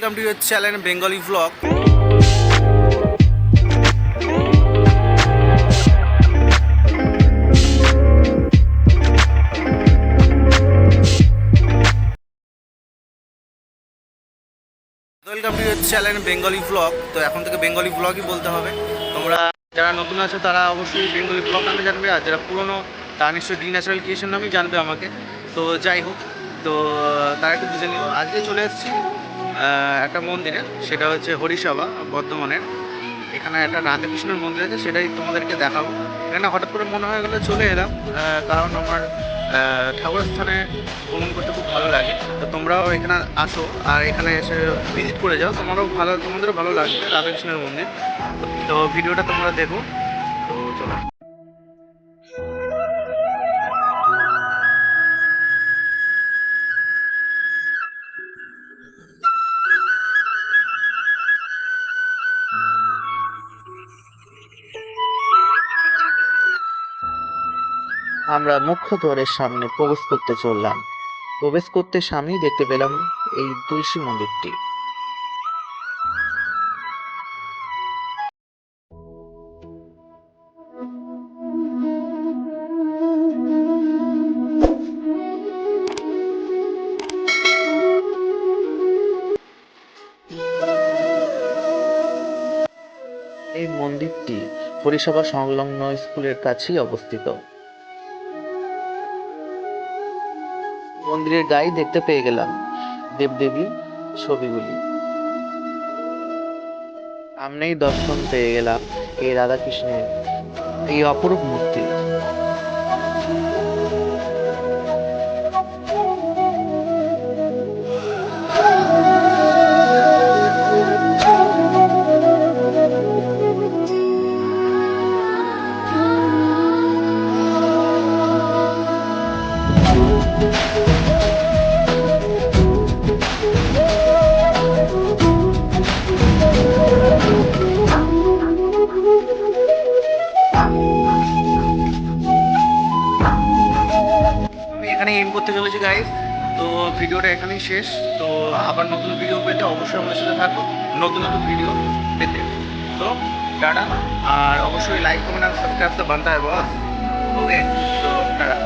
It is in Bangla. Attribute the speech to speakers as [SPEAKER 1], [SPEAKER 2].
[SPEAKER 1] Welcome to your channel Bengali vlog. Welcome to your channel Bengali vlog. তো এখন থেকে বেঙ্গলি ভ্লগই বলতে হবে। তোমরা যারা নতুন আছো তারা অবশ্যই বেঙ্গলি ভ্লগ নামে জানবে, আর যারা পুরনো তারা নিশ্চয়ই ডি ন্যাচারাল ক্রিয়েশন নামেই জানবে আমাকে। তো যাই হোক, তো তারা একটু বুঝে নিও। আজকে চলে এসেছি একটা মন্দিরে, সেটা হচ্ছে হরিসভা বর্ধমানের। এখানে একটা রাধাকৃষ্ণের মন্দির আছে, সেটাই তোমাদেরকে দেখাবো। এখানে হঠাৎ করে মনে হয়ে গেলো চলে এলাম, কারণ আমার ঠাকুরের স্থানে ভ্রমণ করতে খুব ভালো লাগে। তো তোমরাও এখানে আসো আর এখানে এসে ভিজিট করে যাও, তোমাদেরও ভালো লাগবে রাধাকৃষ্ণের মন্দির। তো ভিডিওটা তোমরা দেখো। তো চলো।
[SPEAKER 2] আমরা মুখ্য দ্বারের সামনে প্রবেশ করতে চললাম। প্রবেশ করতে সামনেই দেখতে পেলাম এই তুলসী মন্দিরটি। এই মন্দিরটি হরিসভা সংলগ্ন স্কুলের কাছেই অবস্থিত। মন্দিরের গায়ে দেখতে পেয়ে গেলাম দেবদেবীর ছবিগুলি। সামনেই দর্শন পেয়ে গেলাম এই রাধাকৃষ্ণের এই অপরূপ মূর্তি।
[SPEAKER 1] আমি এখানে এম করতে চলেছি গাইস। তো ভিডিওটা এখানেই শেষ। তো আবার নতুন ভিডিও পেতে অবশ্যই আমাদের সাথে থাকো, নতুন নতুন ভিডিও পেতে। তো টাটা, আর অবশ্যই লাইক কমেন্ট আর সাবস্ক্রাইব তো বানতে হবে বস। ওকে, তো টাটা।